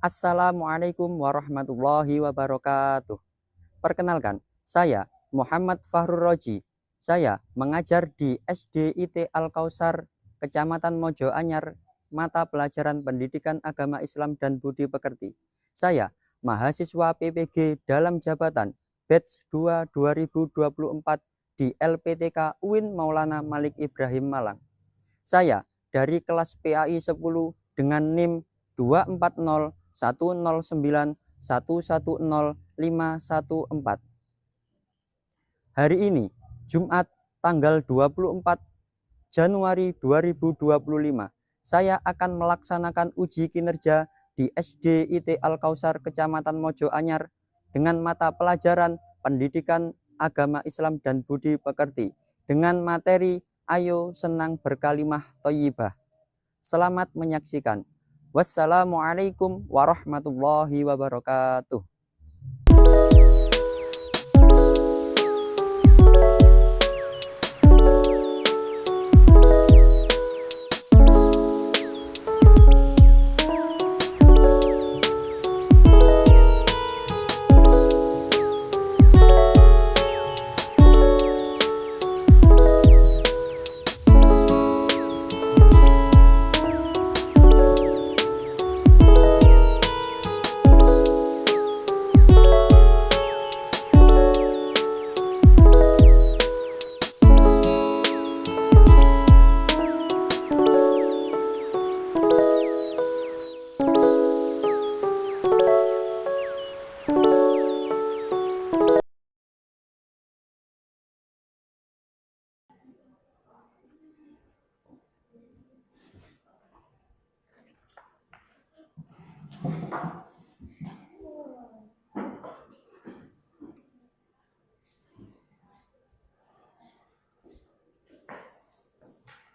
Assalamualaikum warahmatullahi wabarakatuh. Perkenalkan, saya Muhammad Fahrur Roji. Saya mengajar di SDIT Al-Kausar, Kecamatan Mojo Anyar, mata pelajaran Pendidikan Agama Islam dan Budi Pekerti. Saya mahasiswa PPG dalam jabatan Batch 2 2024 di LPTK UIN Maulana Malik Ibrahim Malang. Saya dari kelas PAI 10 dengan NIM 24010910514. Hari ini, Jumat tanggal 24 Januari 2025, saya akan melaksanakan uji kinerja di SDIT Al-Kausar Kecamatan Mojo Anyar dengan mata pelajaran Pendidikan Agama Islam dan Budi Pekerti dengan materi Ayo Senang Berkalimah Thayyibah. Selamat menyaksikan. Wassalamualaikum warahmatullahi wabarakatuh.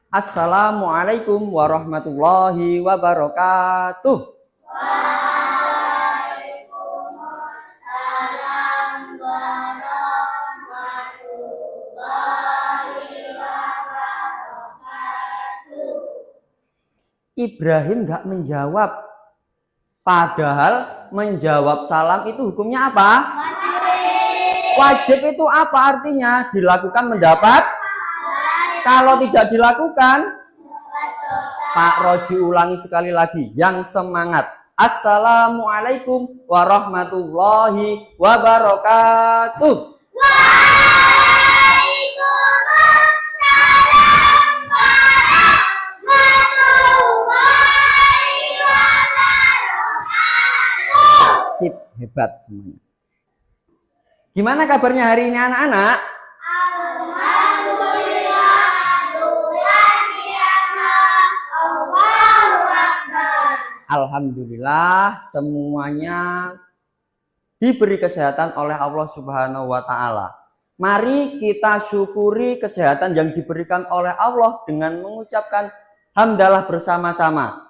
Assalamualaikum warahmatullahi wabarakatuh. Waalaikumsalam warahmatullahi wabarakatuh. Ibrahim nggak menjawab. Padahal menjawab salam itu hukumnya apa? Wajib itu apa artinya? Dilakukan mendapat. Kalau tidak dilakukan, Pak Roji ulangi sekali lagi. Yang semangat. Assalamualaikum warahmatullahi wabarakatuh. Waalaikumsalam warahmatullahi wabarakatuh. Sip, hebat semuanya. Gimana kabarnya hari ini anak-anak? Alhamdulillah semuanya diberi kesehatan oleh Allah Subhanahu wa Ta'ala. Mari kita syukuri kesehatan yang diberikan oleh Allah dengan mengucapkan hamdalah bersama-sama.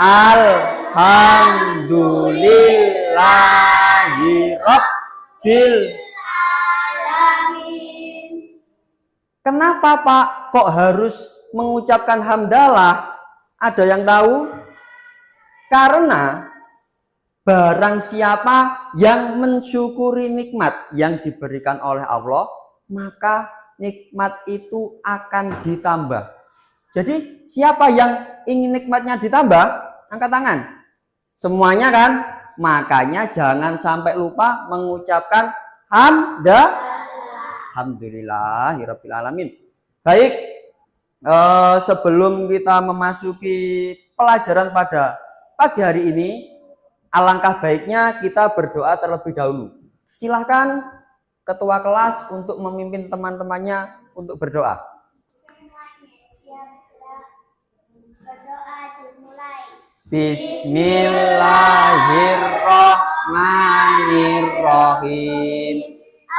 Alhamdulillahirabbil alamin. Kenapa Pak kok harus mengucapkan hamdalah? Ada yang tahu? Karena barang siapa yang mensyukuri nikmat yang diberikan oleh Allah, maka nikmat itu akan ditambah. Jadi siapa yang ingin nikmatnya ditambah? Angkat tangan. Semuanya kan? Makanya jangan sampai lupa mengucapkan Alhamdulillahirabbil alamin. Baik, sebelum kita memasuki pelajaran pada pagi hari ini, alangkah baiknya kita berdoa terlebih dahulu. Silahkan ketua kelas untuk memimpin teman-temannya untuk berdoa. Berdoa dimulai. Bismillahirrahmanirrahim.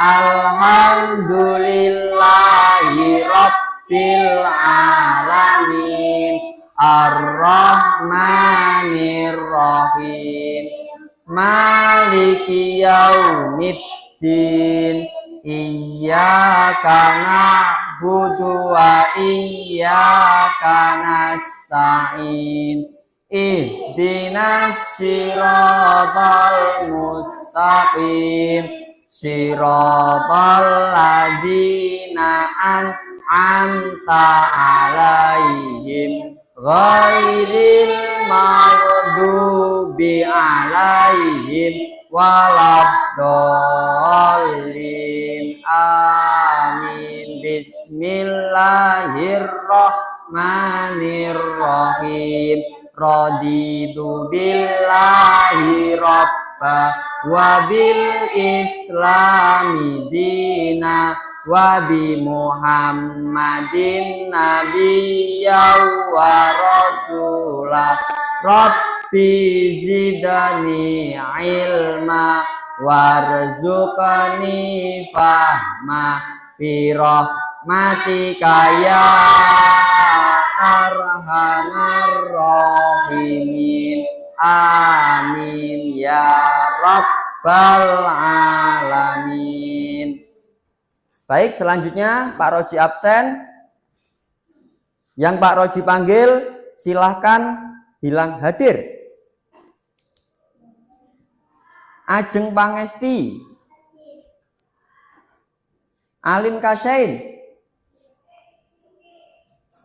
Alhamdulillahirabbil alamin. Ar-Rahmanir-Rahim. Maliki yaumiddin. Iyyaka na'budu wa iyyaka nasta'in. ihdinas siratal mustaqim siratal ladzina an'amta 'alaihim ghairil maghdubi 'alaihim waladdallin. Amin. Bismillahirrahmanirrahim. Raditu billahi rabba wa bil islami dina wa bi muhammadin nabiyya wa rasulah. Rabbi zidani ilma warzuqni fahma bi rahmatika ya arhamar rahimin. Amin ya rabbal alamin. Baik, selanjutnya Pak Roji absen. Yang Pak Roji panggil silahkan bilang hadir. Ajeng Pangesti, Alin Kasain,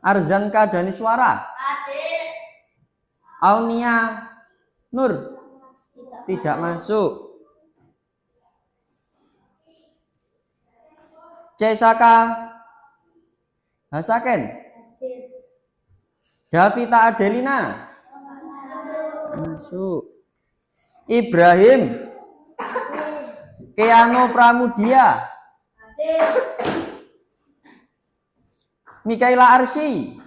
Arzanka Daniswara, Aunia Nur tidak masuk. Cesaka Hasaken, Davita Adelina masuk. Ibrahim Keano Pramudia, Mikaela Arsi,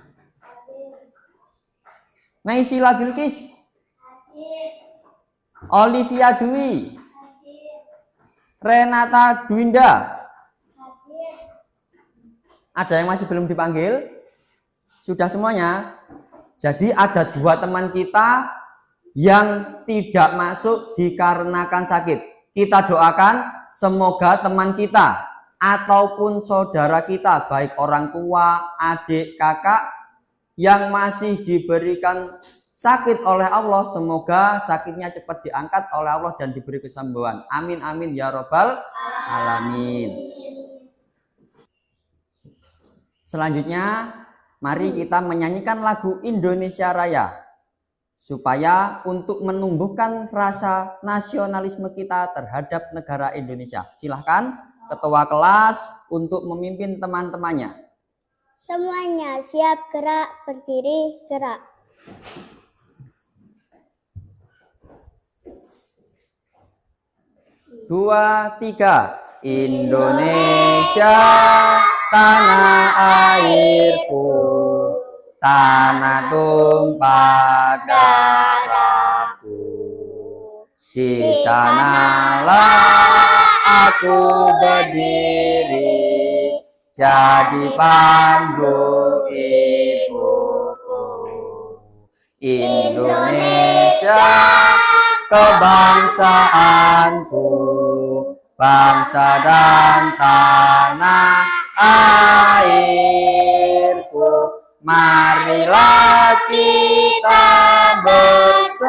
Naisila Bilkis, Olivia Dwi, Renata Dwinda. Ada yang masih belum dipanggil? Sudah semuanya? Jadi ada dua teman kita yang tidak masuk dikarenakan sakit. Kita doakan semoga teman kita ataupun saudara kita, baik orang tua, adik, kakak yang masih diberikan sakit oleh Allah, semoga sakitnya cepat diangkat oleh Allah dan diberi kesembuhan. Amin amin ya robbal alamin. Selanjutnya mari kita menyanyikan lagu Indonesia Raya supaya untuk menumbuhkan rasa nasionalisme kita terhadap negara Indonesia. Silahkan ketua kelas untuk memimpin teman-temannya. Semuanya siap, gerak, berdiri, gerak. Dua, tiga. Indonesia tanah airku, tanah tumpah darahku. Di sanalah aku berdiri, jadi pandu ibuku. Indonesia kebangsaanku, bangsa dan tanah airku. Marilah kita berseru,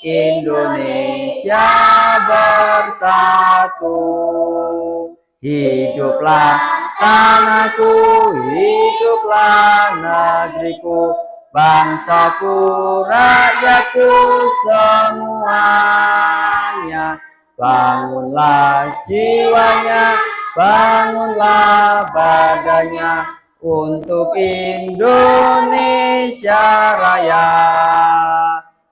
Indonesia bersatu. Hiduplah tanahku, hiduplah negeriku, bangsaku, rakyatku semuanya. Bangunlah jiwanya, bangunlah badannya untuk Indonesia Raya.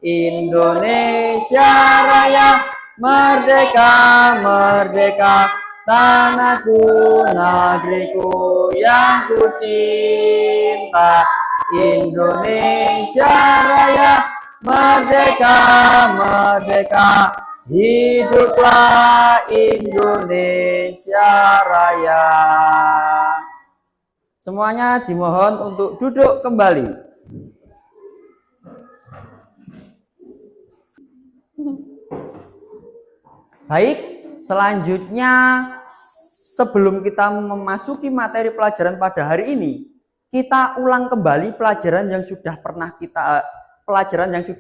Indonesia Raya, merdeka, merdeka, tanahku, negeriku yang ku cinta. Indonesia Raya, merdeka, merdeka, hiduplah Indonesia Raya. Semuanya dimohon untuk duduk kembali. Baik, selanjutnya sebelum kita memasuki materi pelajaran pada hari ini, kita ulang kembali pelajaran yang sudah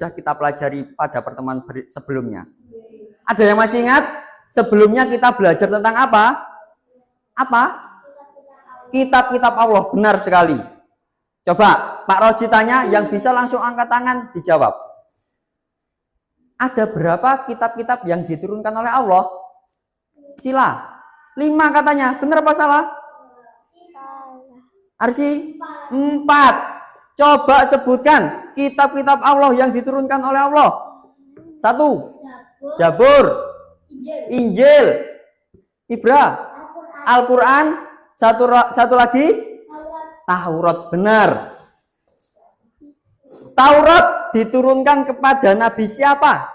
kita pelajari pada pertemuan sebelumnya. Ada yang masih ingat? Sebelumnya kita belajar tentang apa? Apa? Kitab-kitab Allah. Benar sekali. Coba Pak Roji tanya, yang bisa langsung angkat tangan dijawab. Ada berapa kitab-kitab yang diturunkan oleh Allah? Sila. 5 katanya. Benar apa salah? Arsi? 4. Coba sebutkan kitab-kitab Allah yang diturunkan oleh Allah. 1. Zabur. Injil. Ibra. Al-Quran. Satu lagi. Taurat. Benar. Taurat diturunkan kepada Nabi siapa?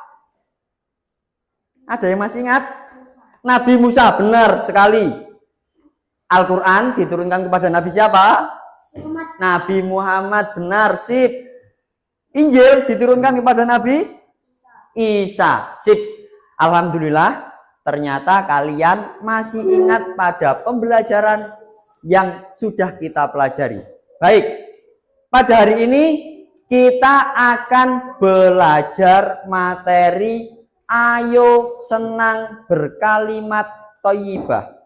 Ada yang masih ingat? Nabi Musa. Benar sekali. Al-Quran diturunkan kepada Nabi siapa? Nabi Muhammad. Benar. Sip. Injil diturunkan kepada Nabi Isa. Sip. Alhamdulillah, ternyata kalian masih ingat pada pembelajaran yang sudah kita pelajari. Baik, pada hari ini kita akan belajar materi ayo senang berkalimat thayyibah.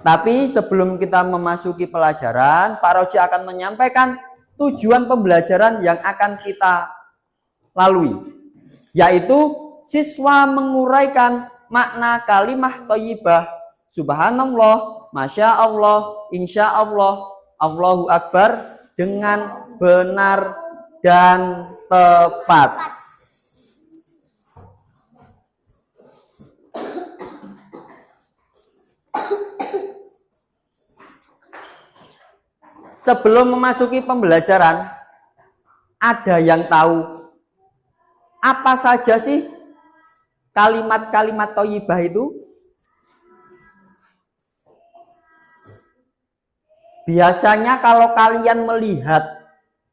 Tapi sebelum kita memasuki pelajaran, Pak Roji akan menyampaikan tujuan pembelajaran yang akan kita lalui, yaitu siswa menguraikan makna kalimah thayyibah, subhanallah, masya Allah, insya Allah, Allahu Akbar dengan benar dan tepat. Sebelum memasuki pembelajaran, ada yang tahu apa saja sih kalimat-kalimat thayyibah itu? Biasanya kalau kalian melihat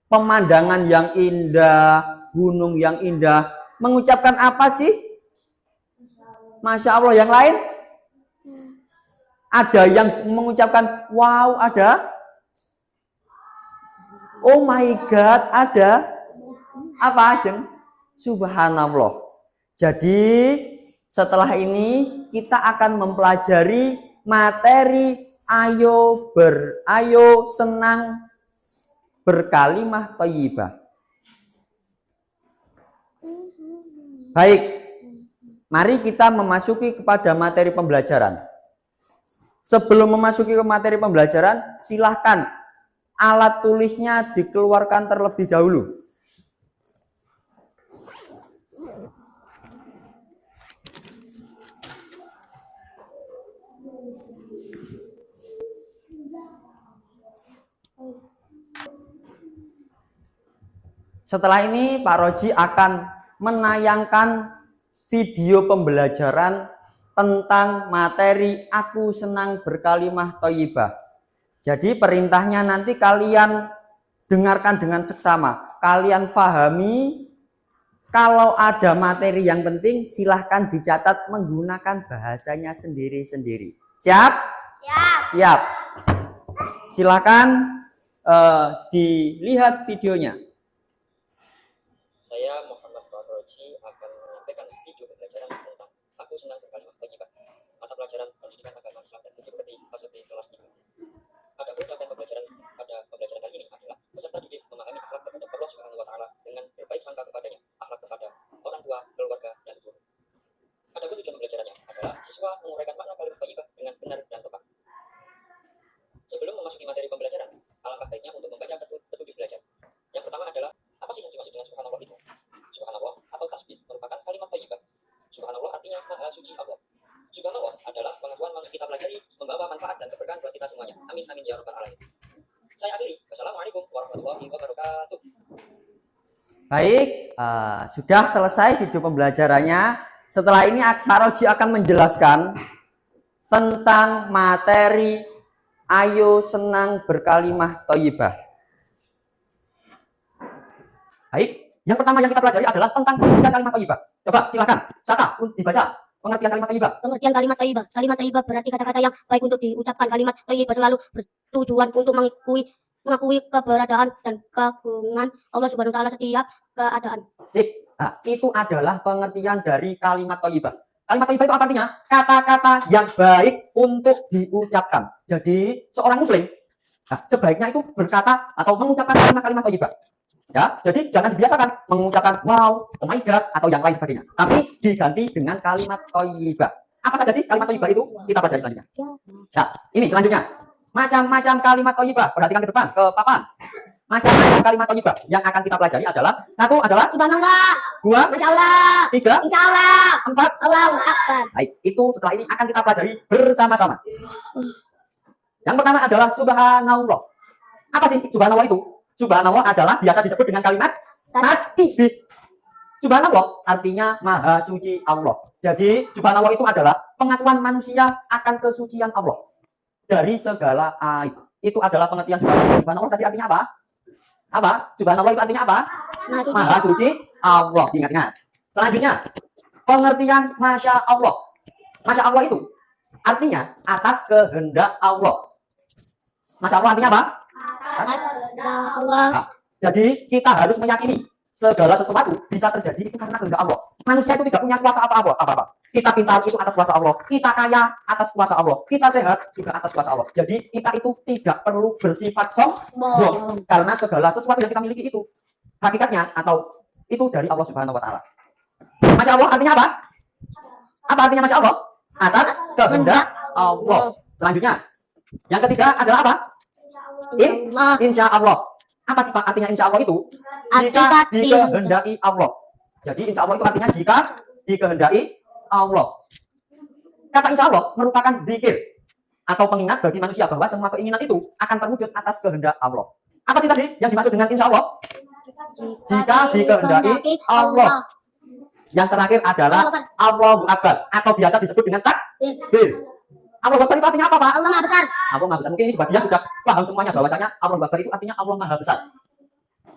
pemandangan yang indah, gunung yang indah, mengucapkan apa sih? Masya Allah. Yang lain? Ada yang mengucapkan wow, ada? Oh my God, ada? Apa Ajeng? Subhanallah. Jadi setelah ini kita akan mempelajari materi ayo senang berkalimah thayyibah. Baik, mari kita memasuki kepada materi pembelajaran. Sebelum memasuki ke materi pembelajaran, silahkan alat tulisnya dikeluarkan terlebih dahulu. Setelah ini Pak Roji akan menayangkan video pembelajaran tentang materi aku senang berkalimah thayyibah. Jadi perintahnya nanti kalian dengarkan dengan seksama. Kalian pahami, kalau ada materi yang penting silahkan dicatat menggunakan bahasanya sendiri-sendiri. Siap? Siap. Siap. Silahkan dilihat videonya. Saya Muhammad Farroji akan menyampaikan video pembelajaran tentang aku senang berkalimat thayyibah. Mata pelajaran pendidikan agama Islam dan bukti bukti kelas B kelas 3. Ada capaian pembelajaran pada pembelajaran kali ini adalah peserta didik memahami akhlak terhadap Allah Subhanahu wa taala dengan berbaik sangka kepadanya, akhlak kepada orang tua, keluarga, dan guru. Ada tujuan pembelajarannya adalah siswa menguraikan makna kalimat thayyibah dengan benar dan tepat. Sebelum memasuki materi pembelajaran, alangkah baiknya untuk membaca petunjuk belajar. Yang pertama adalah apa sih yang dimaksud dengan subhanallah itu? Subhanallah atau tasbih merupakan kalimat thayyibah. Subhanallah artinya maha suci Allah. Subhanallah adalah pengetahuan yang kita pelajari membawa manfaat dan keberkahan buat kita semuanya. Amin amin ya rabbal alamin. Saya akhiri. Wassalamualaikum warahmatullahi wabarakatuh. Baik, sudah selesai video pembelajarannya. Setelah ini Pak Roji akan menjelaskan tentang materi ayo senang berkalimah thayyibah. Baik, yang pertama yang kita pelajari adalah tentang pengertian kalimat thayyibah. Coba silakan, Saka, dibaca pengertian kalimat thayyibah. Pengertian kalimat thayyibah. Kalimat thayyibah berarti kata-kata yang baik untuk diucapkan. Kalimat thayyibah selalu bertujuan untuk mengakui keberadaan dan keagungan Allah Subhanahu wa taala setiap keadaan. Sip. Nah, itu adalah pengertian dari kalimat thayyibah. Kalimat thayyibah itu apa artinya? Kata-kata yang baik untuk diucapkan. Jadi seorang muslim, nah, sebaiknya itu berkata atau mengucapkan kalimat thayyibah. Ya, jadi jangan dibiasakan mengucapkan wow, oh my god atau yang lain sebagainya. Tapi diganti dengan kalimat thayyibah. Apa saja sih kalimat thayyibah itu? Kita pelajari selanjutnya. Nah, ini selanjutnya. Macam-macam kalimat thayyibah. Perhatikan ke depan, ke papan. Macam-macam kalimat thayyibah yang akan kita pelajari adalah satu adalah Subhanallah, dua, Masya Allah, tiga, Insya Allah, empat. Allahu Akbar. Baik, itu setelah ini akan kita pelajari bersama-sama. Yang pertama adalah subhanallah. Apa sih subhanallah itu? Subhanallah adalah biasa disebut dengan kalimat tasbih. Subhanallah artinya maha suci Allah. Jadi subhanallah itu adalah pengakuan manusia akan kesucian Allah dari segala aib. Itu adalah pengertian subhanallah. Subhanallah tadi artinya apa? Apa? Subhanallah itu artinya apa? Maha suci Allah. Ingat-ingat. Selanjutnya, pengertian Masya Allah. Masya Allah itu artinya atas kehendak Allah. Masya Allah artinya apa? Atas Allah. Nah, jadi kita harus meyakini segala sesuatu bisa terjadi itu karena kehendak Allah. Manusia itu tidak punya kuasa apa-apa. Kita pintar itu atas kuasa Allah. Kita kaya atas kuasa Allah. Kita sehat juga atas kuasa Allah. Jadi kita itu tidak perlu bersifat sombong karena segala sesuatu yang kita miliki itu hakikatnya atau itu dari Allah Subhanahu wa taala. Masya Allah artinya apa? Apa artinya Masya Allah? Atas kehendak Allah. Selanjutnya, yang ketiga adalah apa? Insya Allah. Apa sih Pak artinya insya Allah itu? Jika dikehendaki Allah. Jadi insya Allah itu artinya jika dikehendaki Allah. Kata insya Allah merupakan dzikir atau pengingat bagi manusia bahwa semua keinginan itu akan terwujud atas kehendak Allah. Apa sih tadi yang dimaksud dengan insya Allah? Jika dikehendaki Allah. Yang terakhir adalah Allahu Akbar atau biasa disebut dengan takbir. Allahu Akbar itu artinya apa, Pak? Allah Maha Besar. Allah Maha Besar. Mungkin ini sebagian sudah paham semuanya bahwasanya Allahu Akbar itu artinya Allah Maha Besar.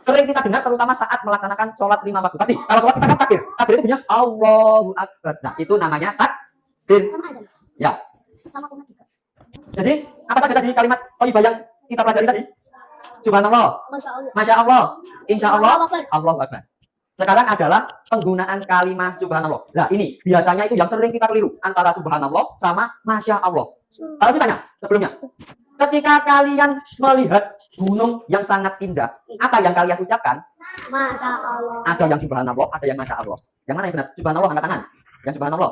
Sering kita dengar terutama saat melaksanakan sholat 5 waktu. Pasti kalau sholat kita kan takbir. Takbir itu punya Allahu Akbar. Nah, itu namanya takbir. Ya. Jadi, apa saja tadi kalimat thayyibah yang kita pelajari tadi? Subhanallah, Masya Allah, Insya Allah, Allahu Akbar. Sekarang adalah penggunaan kalimat subhanallah. Nah, ini biasanya itu yang sering kita keliru antara subhanallah sama Masya Allah. Kalau ditanya sebelumnya, ketika kalian melihat gunung yang sangat indah, apa yang kalian ucapkan? Masya Allah. Ada yang subhanallah, ada yang Masya Allah. Yang mana yang benar? Subhanallah, angkat tangan. Yang subhanallah.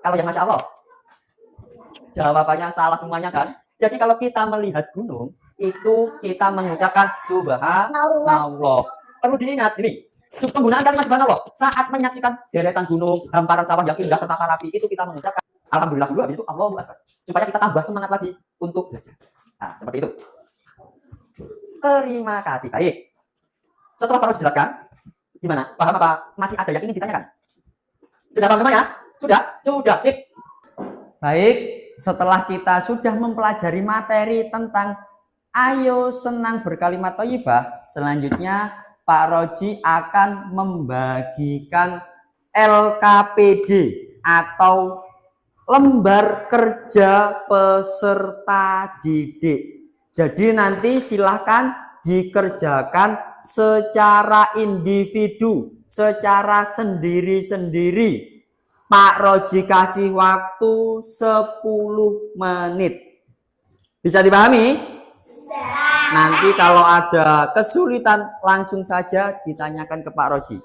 Kalau yang Masya Allah, jawabannya salah semuanya kan? Jadi kalau kita melihat gunung, itu kita mengucapkan subhanallah. Perlu diingat ini, penggunaan kalimat subhanallah saat menyaksikan deretan gunung, hamparan sawah yang indah tertata rapi, itu kita mengucapkan alhamdulillah dulu, habis itu Allahu Akbar, supaya kita tambah semangat lagi untuk belajar. Nah, seperti itu. Terima kasih. Baik. Setelah Pak dijelaskan, gimana? Paham apa? Masih ada yang ingin ditanyakan? Sudah paham semuanya? Sudah. Sip. Baik. Setelah kita sudah mempelajari materi tentang ayo senang berkalimat thayyibah, selanjutnya Pak Roji akan membagikan LKPD atau lembar kerja peserta didik. Jadi nanti silahkan dikerjakan secara individu, secara sendiri-sendiri. Pak Roji kasih waktu 10 menit. Bisa dipahami? Nanti kalau ada kesulitan langsung saja ditanyakan ke Pak Roji.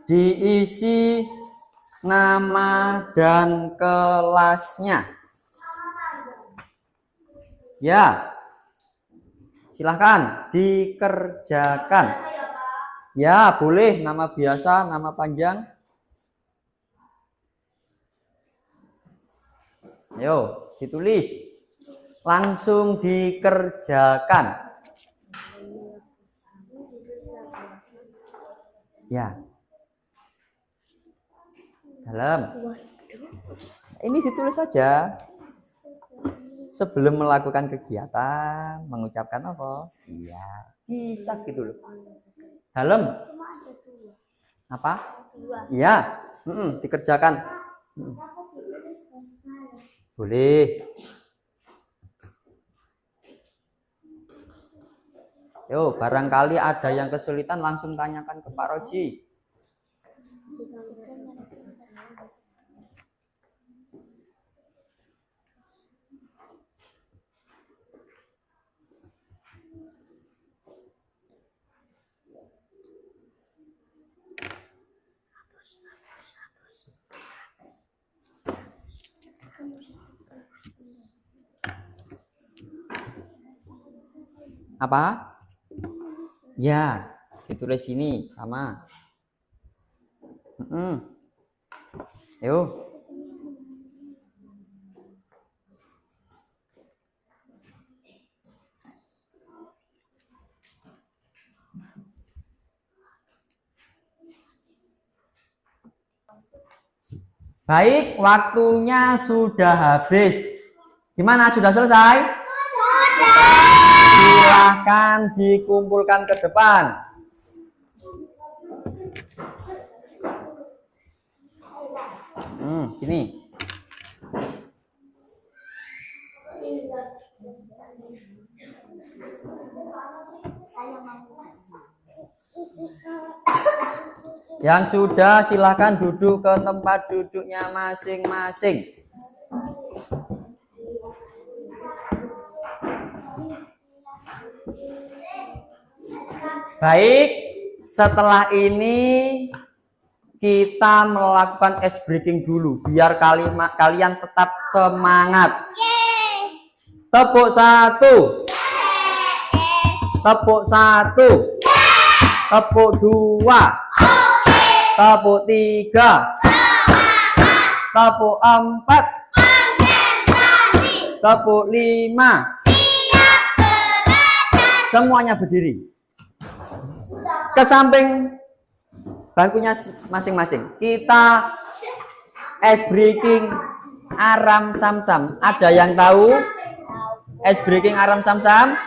Diisi nama dan kelasnya. Ya, silahkan dikerjakan. Ya, boleh nama biasa, nama panjang. Ayo, ditulis. Langsung dikerjakan. Ya. Dalam. Ini ditulis saja. sebelum melakukan kegiatan mengucapkan apa? Iya, bisa gitu loh. Dalam apa? Iya, dikerjakan. Boleh. Yo, barangkali ada yang kesulitan langsung tanyakan ke Pak Roji. Apa? Ya, ditulis sini sama. Yo. Baik, waktunya sudah habis. Gimana? Sudah selesai? Silahkan dikumpulkan ke depan. Sini. Yang sudah silahkan duduk ke tempat duduknya masing-masing. Baik, setelah ini kita melakukan ice breaking dulu biar kalian tetap semangat. Tepuk satu. Tepuk satu. Tepuk dua. Tepuk tiga. Tepuk empat. Tepuk lima. Semuanya berdiri. Ke samping bangkunya masing-masing. Kita ice breaking aram sam-sam. Ada yang tahu ice breaking aram sam-sam?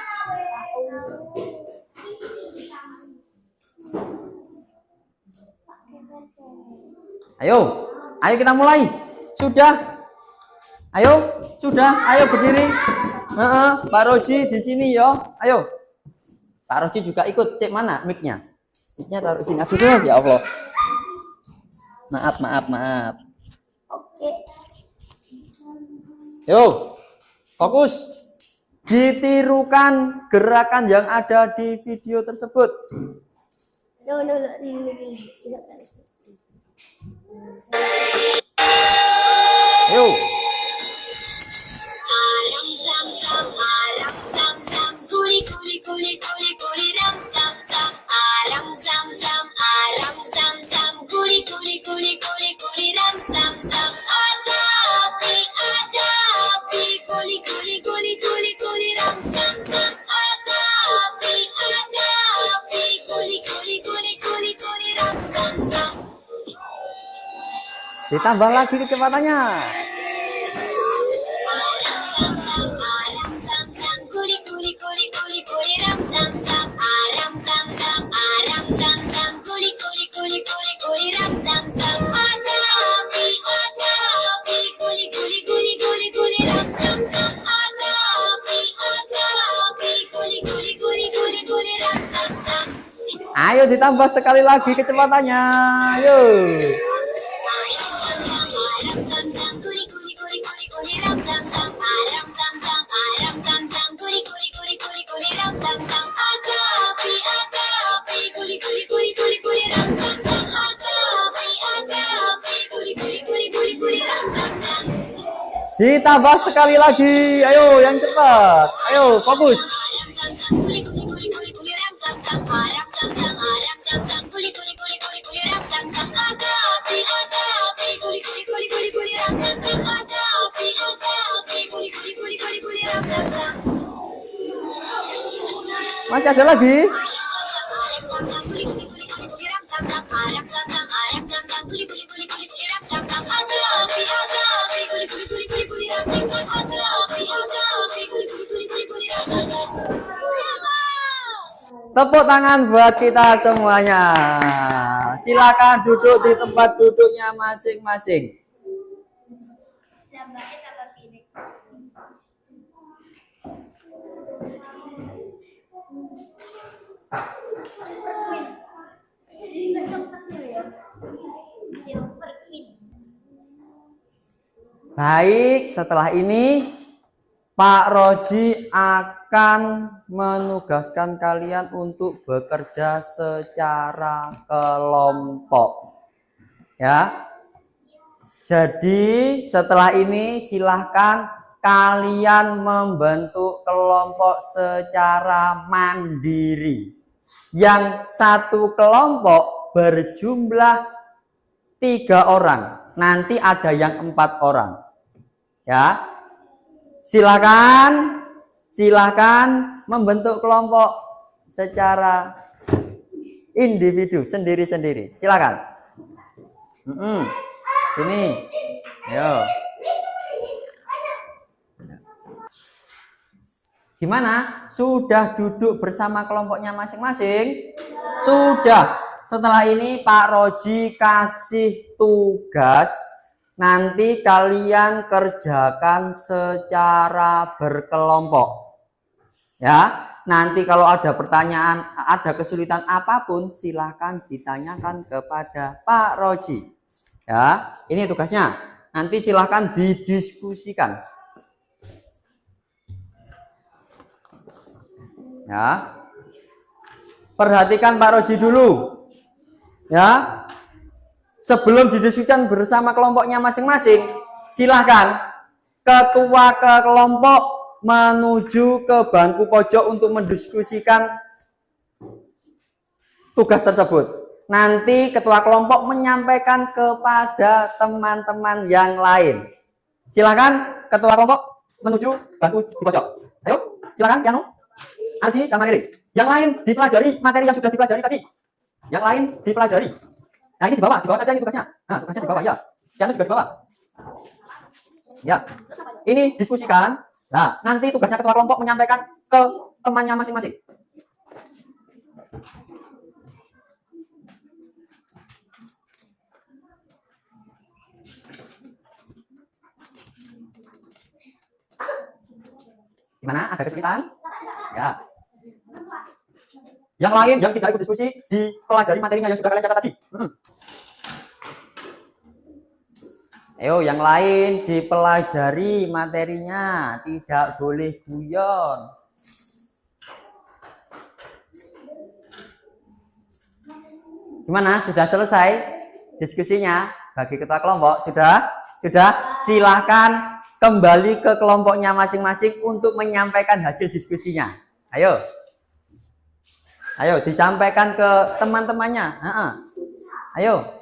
Ayo, ayo kita mulai. Sudah? Ayo, sudah. Ayo berdiri. Pak Roji di sini yo. Ayo. Pak Roji juga ikut. Cek mana mic-nya? Mic-nya taruh sini. Aduh, ya Allah. Maaf. Oke. Yo, fokus. Ditirukan gerakan yang ada di video tersebut. Yo. Aram zam zam, aram zam zam, kuli kuli kuli kuli kuli ram zam zam. Aram zam zam, aram zam zam, kuli kuli kuli kuli kuli ram zam zam. Ada api, kuli kuli kuli kuli kuli ram zam zam. Ada api, kuli kuli kuli kuli kuli ram zam zam. Ditambah lagi kecepatannya. Ayo ditambah sekali lagi kecepatannya. Ayo. Ditambah sekali lagi. Ayo yang cepat. Ayo fokus. Masih ada lagi? Tepuk tangan buat kita semuanya. Silakan duduk di tempat duduknya masing-masing. Baik, setelah ini Pak Roji akan menugaskan kalian untuk bekerja secara kelompok. Ya. Jadi setelah ini silahkan kalian membentuk kelompok secara mandiri. Yang satu kelompok berjumlah 3 orang. Nanti ada yang 4 orang. Ya. Silakan membentuk kelompok secara individu sendiri-sendiri. Silakan. Sini. Ayo. Gimana? Sudah duduk bersama kelompoknya masing-masing? Sudah. Setelah ini Pak Roji kasih tugas. Nanti kalian kerjakan secara berkelompok. Ya, nanti kalau ada pertanyaan, ada kesulitan apapun, silahkan ditanyakan kepada Pak Roji. Ya, ini tugasnya. Nanti silahkan didiskusikan. Ya, perhatikan Pak Roji dulu. Ya, sebelum didiskusikan bersama kelompoknya masing-masing, silahkan ketua kelompok menuju ke bangku pojok untuk mendiskusikan tugas tersebut. Nanti ketua kelompok menyampaikan kepada teman-teman yang lain. Silahkan ketua kelompok menuju bangku di pojok. Ayo, silahkan Yanu, Arsi, sama Riri. Yang lain dipelajari materi yang sudah dipelajari tadi. Yang lain dipelajari. Nah, ini di bawah saja ini tugasnya. Nah, tugasnya di bawah ya. Yang juga di bawah. Ya. Ini diskusikan. Nah, nanti tugasnya ketua kelompok menyampaikan ke temannya masing-masing. Gimana? Ada kesulitan? Ya. Yang lain yang tidak ikut diskusi dipelajari materinya yang sudah kalian catat tadi. Ayo, yang lain dipelajari materinya, tidak boleh guyon. Gimana? Sudah selesai diskusinya bagi ketua kelompok? Sudah? Silahkan kembali ke kelompoknya masing-masing untuk menyampaikan hasil diskusinya. Ayo. Ayo disampaikan ke teman-temannya. Ayo.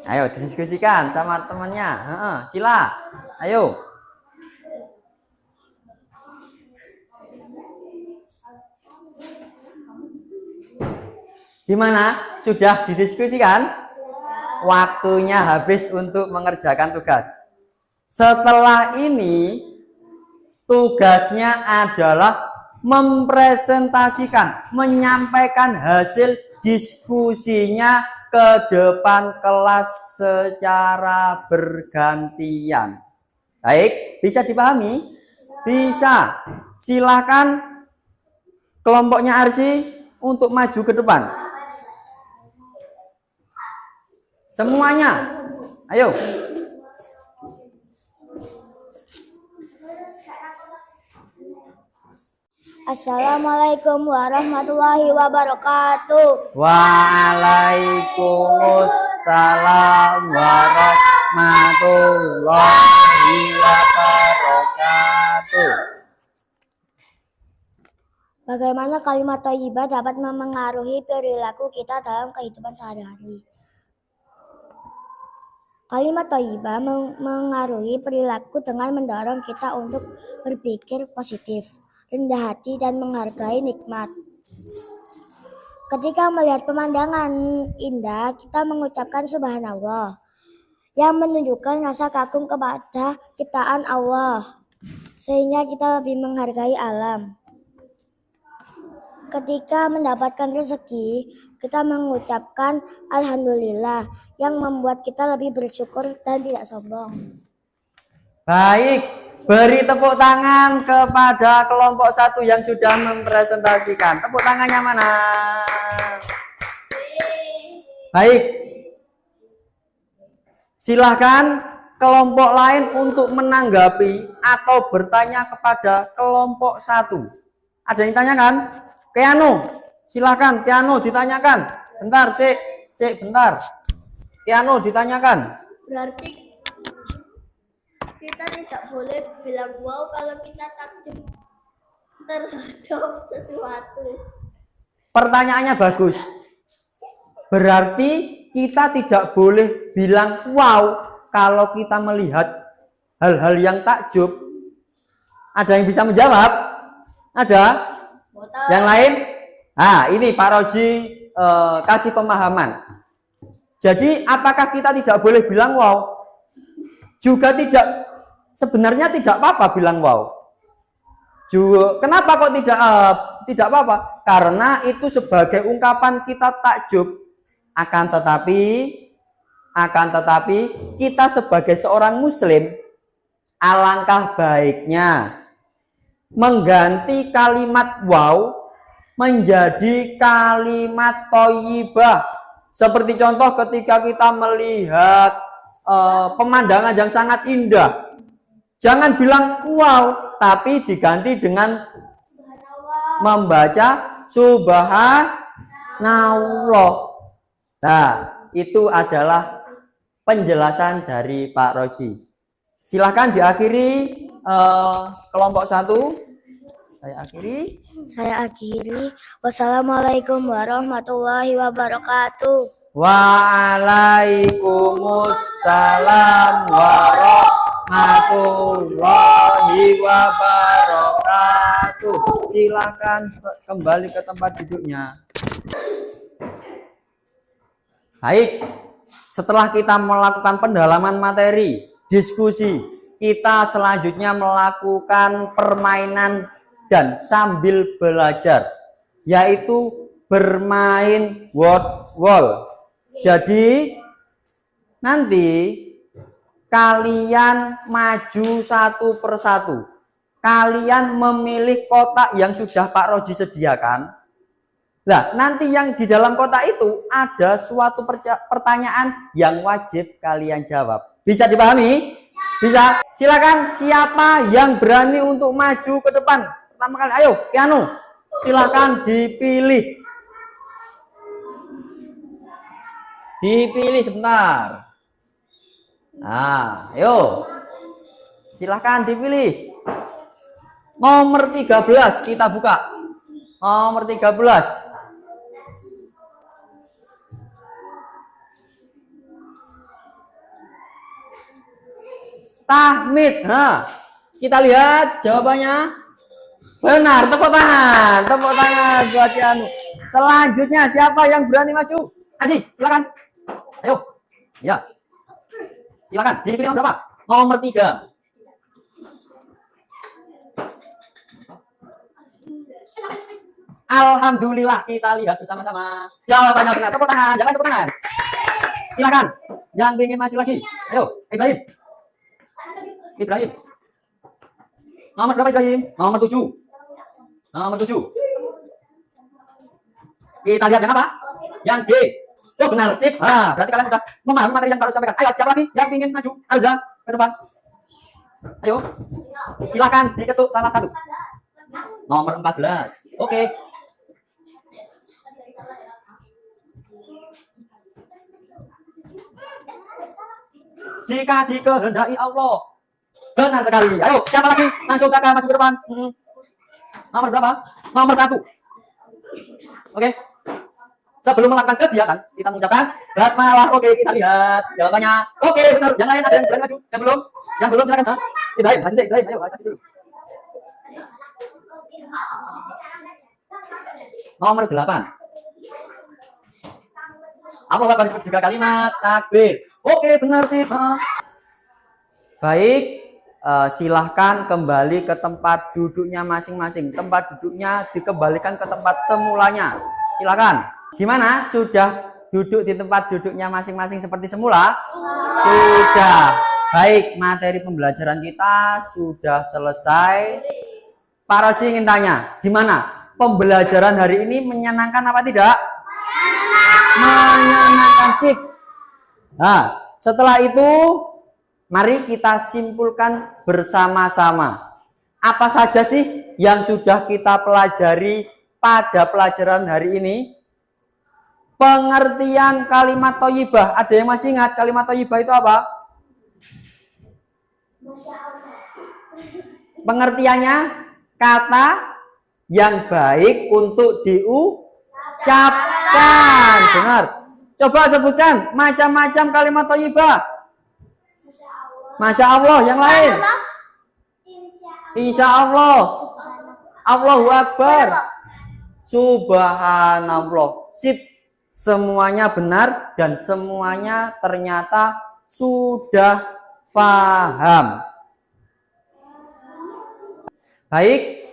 Ayo didiskusikan sama temannya. Sila. Ayo. Gimana? Sudah didiskusikan? Waktunya habis untuk mengerjakan tugas. Setelah ini tugasnya adalah mempresentasikan, menyampaikan hasil diskusinya ke depan kelas secara bergantian. Baik, bisa dipahami? Bisa. Silakan kelompoknya Arsi untuk maju ke depan. Semuanya. Ayo. Assalamualaikum warahmatullahi wabarakatuh. Waalaikumsalam warahmatullahi wabarakatuh. Bagaimana kalimat thayyibah dapat memengaruhi perilaku kita dalam kehidupan sehari-hari? Kalimat thayyibah mengaruhi perilaku dengan mendorong kita untuk berpikir positif, rendah hati, dan menghargai nikmat. Ketika melihat pemandangan indah, kita mengucapkan subhanallah, yang menunjukkan rasa kagum kepada ciptaan Allah. sehingga kita lebih menghargai alam. Ketika mendapatkan rezeki, kita mengucapkan alhamdulillah yang membuat kita lebih bersyukur dan tidak sombong. Baik, beri tepuk tangan kepada kelompok 1 yang sudah mempresentasikan. Tepuk tangannya mana? Baik. Silahkan kelompok lain untuk menanggapi atau bertanya kepada kelompok 1. Ada yang tanyakan? Keanu, silahkan Keanu ditanyakan. Bentar, bentar. Keanu ditanyakan. Berarti kita tidak boleh bilang wow kalau kita takjub terhadap sesuatu. Pertanyaannya bagus. Berarti kita tidak boleh bilang wow kalau kita melihat hal-hal yang takjub. Ada yang bisa menjawab? Ada? Yang lain? Nah, ini Pak Roji kasih pemahaman. Jadi, apakah kita tidak boleh bilang wow? Juga tidak, sebenarnya tidak apa-apa bilang wow. Juga, kenapa kok tidak apa-apa? Karena itu sebagai ungkapan kita takjub. Akan tetapi kita sebagai seorang muslim, alangkah baiknya mengganti kalimat wow menjadi kalimat thayyibah. Seperti contoh ketika kita melihat pemandangan yang sangat indah, jangan bilang wow, tapi diganti dengan membaca subhanallah. Nah, itu adalah penjelasan dari Pak Roji. Silahkan diakhiri kelompok 1. Saya akhiri. Wassalamualaikum warahmatullahi wabarakatuh. Waalaikumsalam warahmatullahi wabarakatuh. Silakan kembali ke tempat duduknya. Baik, setelah kita melakukan pendalaman materi, diskusi, kita selanjutnya melakukan permainan dan sambil belajar, yaitu bermain word wall. Jadi nanti kalian maju satu persatu. Kalian memilih kotak yang sudah Pak Roji sediakan. Nah, nanti yang di dalam kotak itu ada suatu pertanyaan yang wajib kalian jawab. Bisa dipahami? Bisa. Silakan, siapa yang berani untuk maju ke depan? Pertama kali, ayo, Keanu. Silakan dipilih. Dipilih sebentar. Nah, ayo. Silakan dipilih. Nomor 13 kita buka. Nomor 13. Tahmid. Nah, kita lihat jawabannya. Benar, tepuk tangan buat Keanu. Selanjutnya siapa yang berani maju? Aji, silakan. Ayo. Ya. Silakan. Dipilih nomor berapa? Nomor 3. Alhamdulillah, kita lihat bersama-sama. Jawabannya benar. Tepuk tangan, jangan tepuk tangan. Silakan. Yang ingin maju lagi. Ayo, Ibrahim. Nomor berapa Ibrahim? Nomor 7. Nomor 7. Kita lihat yang apa? Yang D. Oh benar, sip. Berarti kalian sudah memahami materi yang baru disampaikan. Ayo, siapa lagi yang ingin maju? Arza, ke depan. Ayo. Silakan diketuk salah satu. Nomor 14. Oke. Jika dikehendaki Allah. Benar sekali. Ayo, siapa lagi? Langsung saja maju ke depan. Nomor berapa? Nomor 1. Oke. Sebelum melakukan kegiatan, kita mengucapkan basmalah. Oke, kita lihat jawabannya. Oke, benar. Yang lain ada yang berani maju? Yang belum? Yang belum silakan. Ibrahim, maju sih, Ibrahim. Ayo, maju dulu. Nomor 8. Apa Bapak juga kalimat takbir? Oke, benar sih. Baik. silahkan kembali ke tempat duduknya masing-masing. Tempat duduknya dikembalikan ke tempat semulanya. Silakan. Gimana? Sudah duduk di tempat duduknya masing-masing seperti semula? Sudah. Baik, materi pembelajaran kita sudah selesai. Pak Roji ingin tanya, gimana? Pembelajaran hari ini menyenangkan apa tidak? Menyenangkan, sip. Nah, setelah itu mari kita simpulkan bersama-sama. Apa saja sih yang sudah kita pelajari pada pelajaran hari ini? Pengertian kalimat thayyibah. Ada yang masih ingat kalimat thayyibah itu apa? Pengertiannya kata yang baik untuk diucapkan. Benar. Coba sebutkan macam-macam kalimat thayyibah. Masya Allah, yang lain. Insya Allah. Allahu Akbar. Subhanallah. Sip. Semuanya benar dan semuanya ternyata sudah paham. Baik.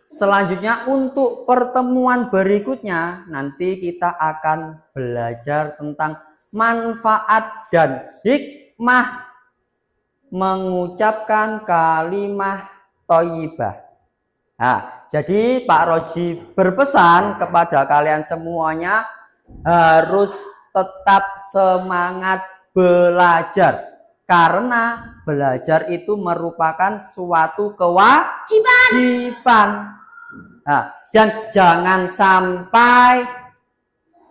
Selanjutnya untuk pertemuan berikutnya nanti kita akan belajar tentang manfaat dan hikmah mengucapkan kalimat thayyibah. Nah, jadi Pak Roji berpesan kepada kalian semuanya harus tetap semangat belajar. Karena belajar itu merupakan suatu kewajiban. Nah, dan jangan sampai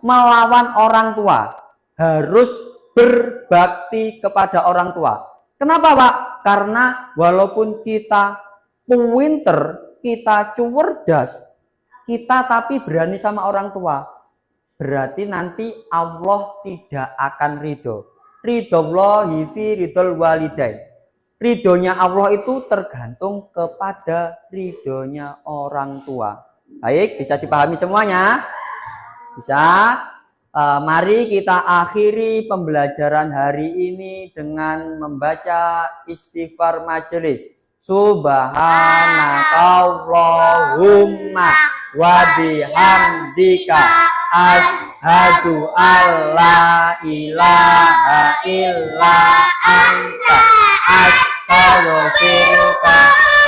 melawan orang tua. Harus berbakti kepada orang tua. Kenapa, Pak? Karena walaupun kita pinter, kita cerdas, kita tapi berani sama orang tua, berarti nanti Allah tidak akan ridho. Ridhollahi fi ridhol walidain. Ridhonya Allah itu tergantung kepada ridhonya orang tua. Baik, bisa dipahami semuanya? Bisa? Mari kita akhiri pembelajaran hari ini dengan membaca istighfar majelis. Subhanakallahumma wa bihamdika asyhadu alla ilaha illa anta astaghfiruka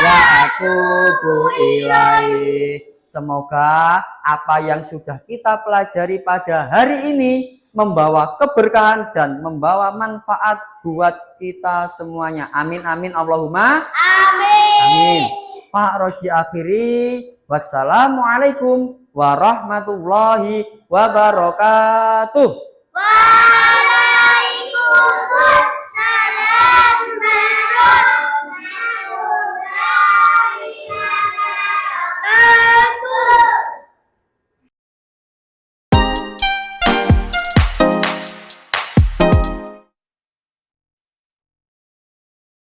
wa atubu ilaih. Semoga apa yang sudah kita pelajari pada hari ini membawa keberkahan dan membawa manfaat buat kita semuanya. Amin amin Allahumma amin. Pak Roji akhiri. Wassalamualaikum warahmatullahi wabarakatuh.